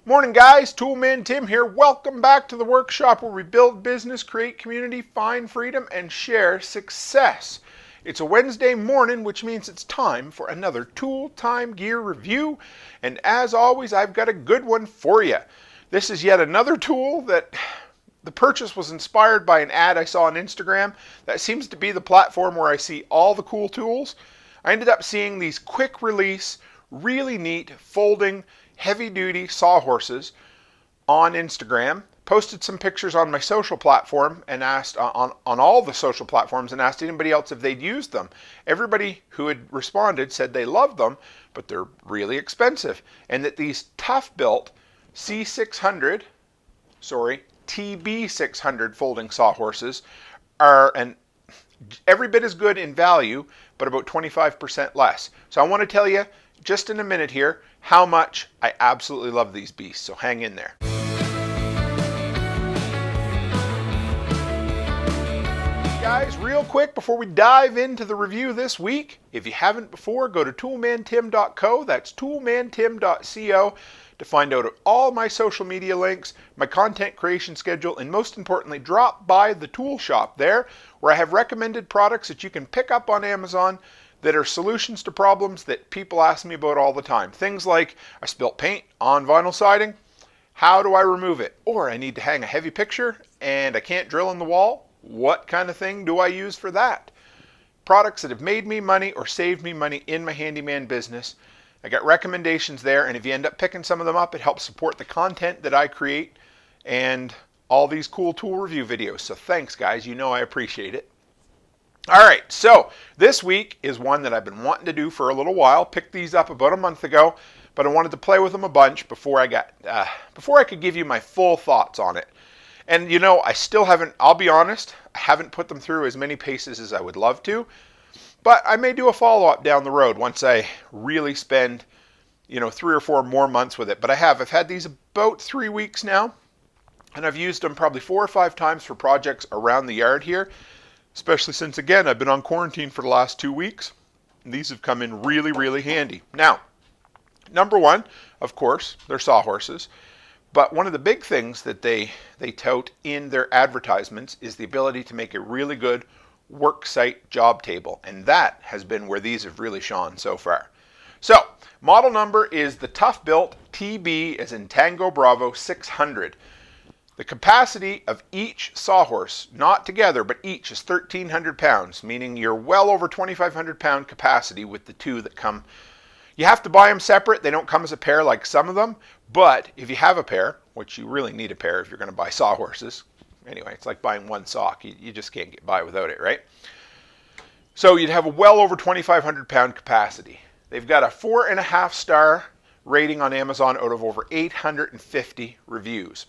Morning guys, Toolman Tim here. Welcome back to the workshop where we build business, create community, find freedom, and share success. It's a Wednesday morning, which means it's time for another Tool Time Gear review. And as always, I've got a good one for you. This is yet another tool that the purchase was inspired by an ad I saw on Instagram. That seems to be the platform where I see all the cool tools. I ended up seeing these quick release, really neat, folding, heavy-duty sawhorses on Instagram, posted some pictures on my social platform and asked on all the social platforms and asked anybody else if they'd used them. Everybody who had responded said they loved them, but they're really expensive, and that these Toughbuilt C600, TB600 folding sawhorses are every bit as good in value, but about 25% less. So I want to tell you just in a minute here how much I absolutely love these beasts, so hang in there. Guys, real quick before we dive into the review this week, if you haven't before, go to toolmantim.co, that's toolmantim.co, to find out all my social media links, my content creation schedule, and most importantly, drop by the tool shop there, where I have recommended products that you can pick up on Amazon that are solutions to problems that people ask me about all the time. Things like, I spilt paint on vinyl siding, how do I remove it? Or I need to hang a heavy picture and I can't drill in the wall. What kind of thing do I use for that? Products that have made me money or saved me money in my handyman business. I got recommendations there, and if you end up picking some of them up, it helps support the content that I create and all these cool tool review videos. So thanks guys, you know I appreciate it. All right, so this week is one that I've been wanting to do for a little while. Picked these up about a month ago, but I wanted to play with them a bunch before I could give you my full thoughts on it. And you know, I still haven't, I'll be honest, I haven't put them through as many paces as I would love to, but I may do a follow-up down the road once I really spend, 3 or 4 more months with it. But I've had these about 3 weeks now, and I've used them probably 4 or 5 times for projects around the yard here. Especially since, again, I've been on quarantine for the last 2 weeks. And these have come in really, really handy. Now, number one, of course, they're sawhorses. But one of the big things that they tout in their advertisements is the ability to make a really good work site job table. And that has been where these have really shone so far. So, model number is the Toughbuilt TB as in Tango Bravo 600. The capacity of each sawhorse, not together, but each, is 1,300 pounds, meaning you're well over 2,500 pound capacity with the two that come. You have to buy them separate. They don't come as a pair like some of them, but if you have a pair, which you really need a pair if you're going to buy sawhorses. Anyway, it's like buying one sock. You just can't get by without it, right? So you'd have a well over 2,500 pound capacity. They've got a 4.5 star rating on Amazon out of over 850 reviews.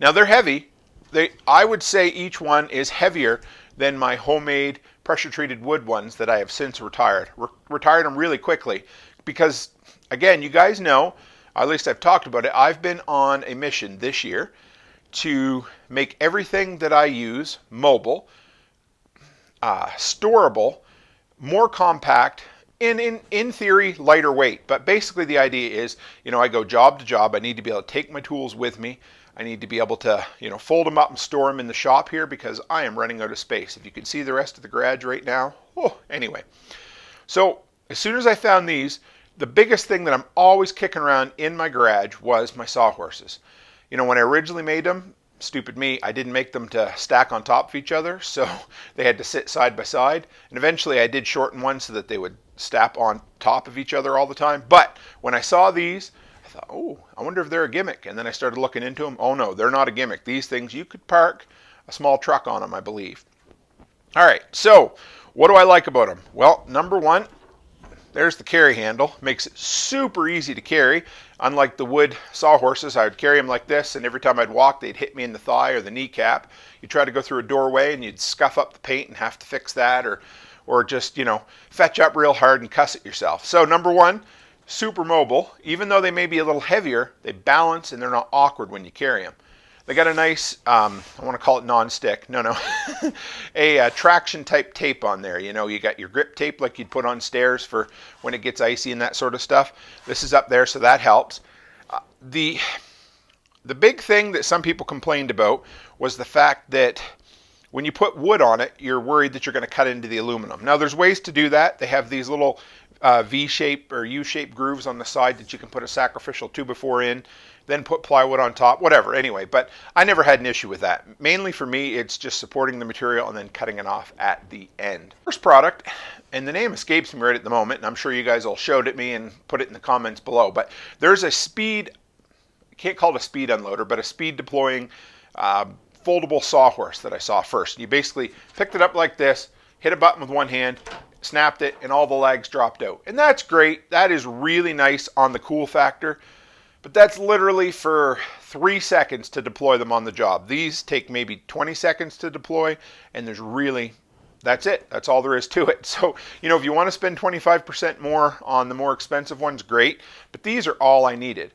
Now they're heavy. I would say each one is heavier than my homemade pressure-treated wood ones that I have since retired. Retired them really quickly because, again, you guys know, at least I've talked about it, I've been on a mission this year to make everything that I use mobile, storable, more compact, in theory, lighter weight. But basically the idea is, I go job to job. I need to be able to take my tools with me. I need to be able to, fold them up and store them in the shop here because I am running out of space. If you can see the rest of the garage right now. Anyway. So as soon as I found these, the biggest thing that I'm always kicking around in my garage was my sawhorses. When I originally made them, stupid me, I didn't make them to stack on top of each other. So they had to sit side by side. And eventually I did shorten one so that they would stack on top of each other all the time. But when I saw these, oh, I wonder if they're a gimmick. And then I started looking into them. Oh no, they're not a gimmick. These things, you could park a small truck on them, I believe. All right, so what do I like about them? Well, number one, there's the carry handle. Makes it super easy to carry. Unlike the wood sawhorses, I would carry them like this, and every time I'd walk, they'd hit me in the thigh or the kneecap. You'd try to go through a doorway, and you'd scuff up the paint and have to fix that, or just, fetch up real hard and cuss it yourself. So number one, super mobile. Even though they may be a little heavier, they balance and they're not awkward when you carry them. They got a nice, I want to call it non-stick, a traction type tape on there. You got your grip tape like you'd put on stairs for when it gets icy and that sort of stuff. This is up there, so that helps. the big thing that some people complained about was the fact that when you put wood on it, you're worried that you're going to cut into the aluminum. Now, there's ways to do that. They have these little V-shape or U-shaped grooves on the side that you can put a sacrificial 2x4 in, then put plywood on top, whatever. Anyway, but I never had an issue with that. Mainly for me, it's just supporting the material and then cutting it off at the end. First product, and the name escapes me right at the moment, and I'm sure you guys all showed it me and put it in the comments below, but there's a speed, I can't call it a speed unloader, but a speed deploying foldable sawhorse that I saw first. You basically picked it up like this, hit a button with one hand, snapped it, and all the legs dropped out. And that's great. That is really nice on the cool factor. But that's literally for 3 seconds to deploy them on the job. These take maybe 20 seconds to deploy, and that's it. That's all there is to it. So, if you want to spend 25% more on the more expensive ones, great. But these are all I needed.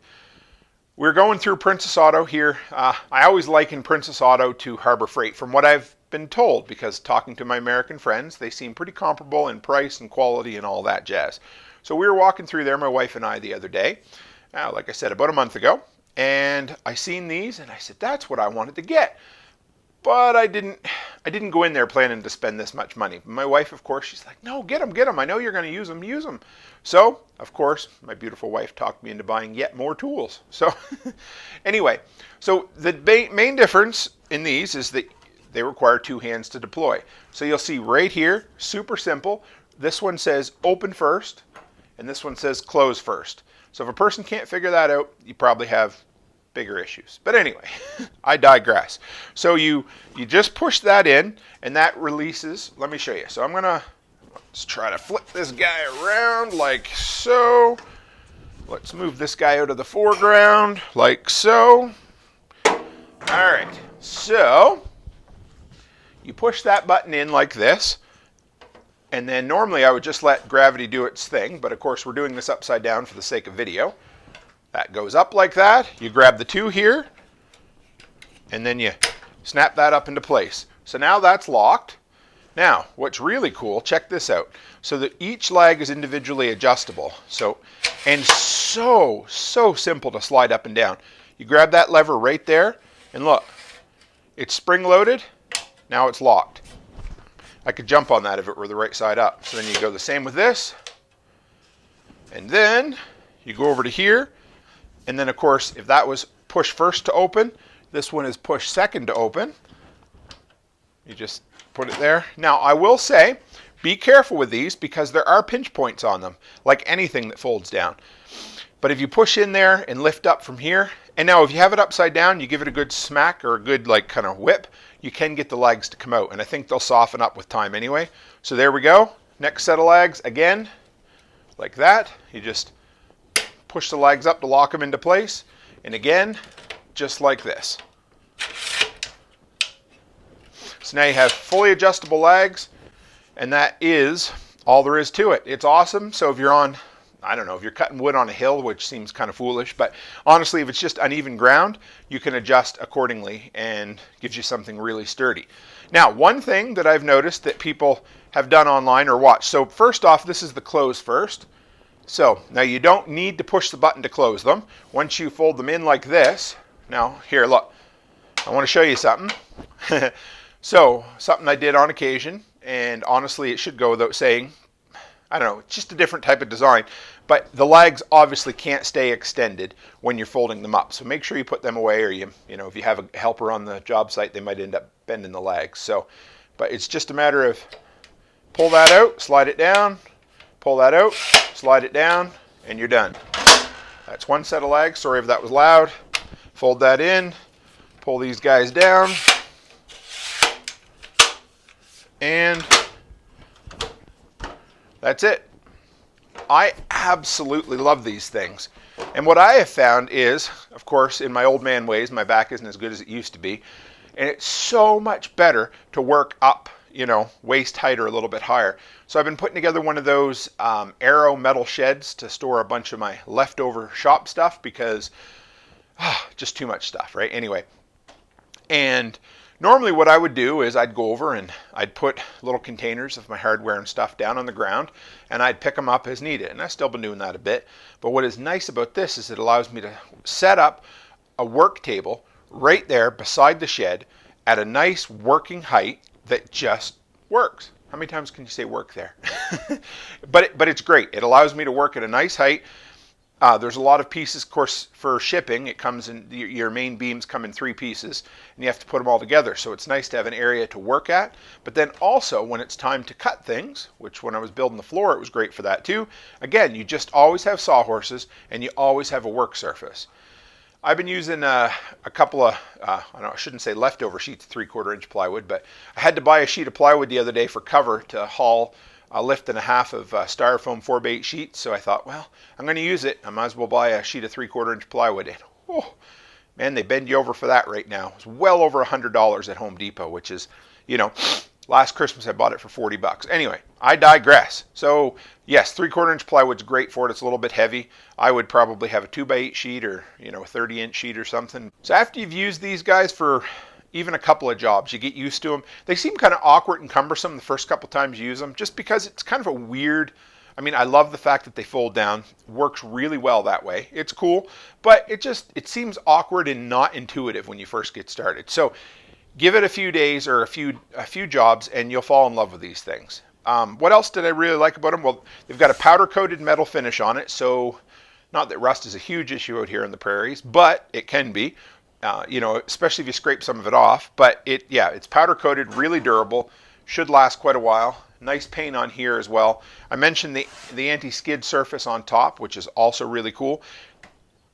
We're going through Princess Auto here. I always liken Princess Auto to Harbor Freight from what I've been told, because talking to my American friends, they seem pretty comparable in price and quality and all that jazz. So we were walking through there, my wife and I, the other day. Like I said, about a month ago, and I seen these and I said, that's what I wanted to get. But I didn't go in there planning to spend this much money. My wife, of course, she's like, no, get them. I know you're going to use them. So, of course, my beautiful wife talked me into buying yet more tools. So, anyway, so the main difference in these is that they require 2 hands to deploy. So you'll see right here, super simple. This one says open first, and this one says close first. So if a person can't figure that out, you probably have bigger issues. But anyway, I digress. So you just push that in, and that releases. Let me show you. So let's try to flip this guy around like so. Let's move this guy out of the foreground like so. All right. So you push that button in like this. And then normally I would just let gravity do its thing, but of course we're doing this upside down for the sake of video. That goes up like that. You grab the 2 here, and then you snap that up into place. So now that's locked. Now, what's really cool, check this out. So that each leg is individually adjustable. So simple to slide up and down. You grab that lever right there, and look, it's spring-loaded. Now it's locked. I could jump on that if it were the right side up. So then you go the same with this. And then you go over to here. And then, of course, if that was push first to open, this one is push second to open. You just put it there. Now, I will say, be careful with these because there are pinch points on them, like anything that folds down. But if you push in there and lift up from here, and now if you have it upside down, you give it a good smack or a good kind of whip, you can get the legs to come out, and I think they'll soften up with time anyway. So there we go. Next set of legs, again, like that. You just push the legs up to lock them into place, and again, just like this. So now you have fully adjustable legs, and that is all there is to it. It's awesome. So if you're on, I don't know, if you're cutting wood on a hill, which seems kind of foolish, but honestly, if it's just uneven ground, you can adjust accordingly and gives you something really sturdy. Now, one thing that I've noticed that people have done online or watched. So first off, this is the close first. So now you don't need to push the button to close them. Once you fold them in like this, now here, look, I want to show you something. So something I did on occasion, and honestly, it should go without saying, I don't know, it's just a different type of design, but the legs obviously can't stay extended when you're folding them up. So make sure you put them away, or you know, if you have a helper on the job site, they might end up bending the legs. So, but it's just a matter of pull that out, slide it down, pull that out, slide it down, and you're done. That's one set of legs. Sorry if that was loud. Fold that in, pull these guys down, and that's it. I absolutely love these things. And what I have found is, of course, in my old man ways, my back isn't as good as it used to be. And it's so much better to work up, you know, waist height or a little bit higher. So I've been putting together one of those Arrow metal sheds to store a bunch of my leftover shop stuff because just too much stuff, right? Anyway, and Normally what I would do is I'd go over and I'd put little containers of my hardware and stuff down on the ground, and I'd pick them up as needed. And I've still been doing that a bit. But what is nice about this is it allows me to set up a work table right there beside the shed at a nice working height that just works. How many times can you say work there? But it's great. It allows me to work at a nice height. There's a lot of pieces, of course, for shipping. It comes in, your main beams come in 3 pieces, and you have to put them all together. So it's nice to have an area to work at. But then also, when it's time to cut things, which when I was building the floor, it was great for that too. Again, you just always have sawhorses, and you always have a work surface. I've been using a couple of, I shouldn't say leftover sheets of 3/4 inch plywood, but I had to buy a sheet of plywood the other day for cover to haul a lift and a half of styrofoam 4x8 sheets. So I thought, well, I'm going to use it. I might as well buy a sheet of 3/4 inch plywood. And, oh, man, they bend you over for that right now. It's well over $100 at Home Depot, which is, last Christmas I bought it for $40. Anyway, I digress. So yes, 3/4 inch plywood's great for it. It's a little bit heavy. I would probably have a 2x8 sheet or, a 30-inch sheet or something. So after you've used these guys for even a couple of jobs, you get used to them. They seem kind of awkward and cumbersome the first couple times you use them, just because it's kind of a weird, I love the fact that they fold down. Works really well that way. It's cool, but it seems awkward and not intuitive when you first get started. So give it a few days or a few jobs and you'll fall in love with these things. What else did I really like about them? Well, they've got a powder coated metal finish on it, so not that rust is a huge issue out here in the prairies, but it can be. Especially if you scrape some of it off. But it's powder coated, really durable, should last quite a while. Nice paint on here as well. I mentioned the anti-skid surface on top, which is also really cool.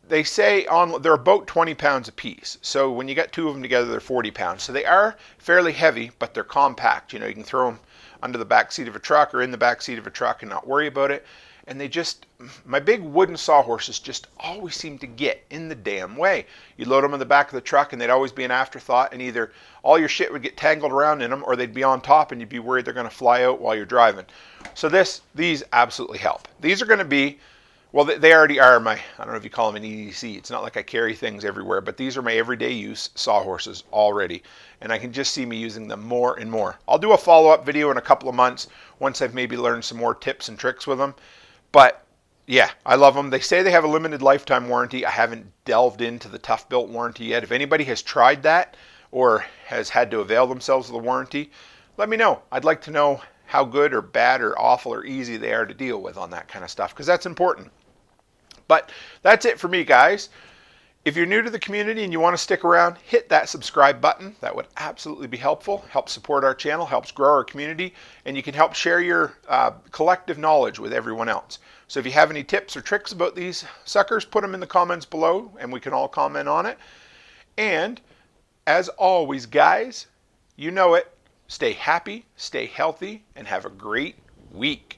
They say they're about 20 pounds a piece. So when you get 2 of them together, they're 40 pounds. So they are fairly heavy, but they're compact. You can throw them under the back seat of a truck or in the back seat of a truck and not worry about it. And my big wooden sawhorses just always seem to get in the damn way. You load them in the back of the truck and they'd always be an afterthought, and either all your shit would get tangled around in them or they'd be on top and you'd be worried they're going to fly out while you're driving. So these absolutely help. These are going to be, well, they already are I don't know if you call them an EDC. It's not like I carry things everywhere, but these are my everyday use sawhorses already. And I can just see me using them more and more. I'll do a follow-up video in a couple of months once I've maybe learned some more tips and tricks with them. But yeah, I love them. They say they have a limited lifetime warranty. I haven't delved into the Toughbuilt warranty yet. If anybody has tried that or has had to avail themselves of the warranty, let me know. I'd like to know how good or bad or awful or easy they are to deal with on that kind of stuff, because that's important. But that's it for me, guys. If you're new to the community and you want to stick around, hit that subscribe button. That would absolutely be helpful. Helps support our channel, helps grow our community, and you can help share your collective knowledge with everyone else. So if you have any tips or tricks about these suckers, put them in the comments below and we can all comment on it. And as always, guys, you know it. Stay happy, stay healthy, and have a great week.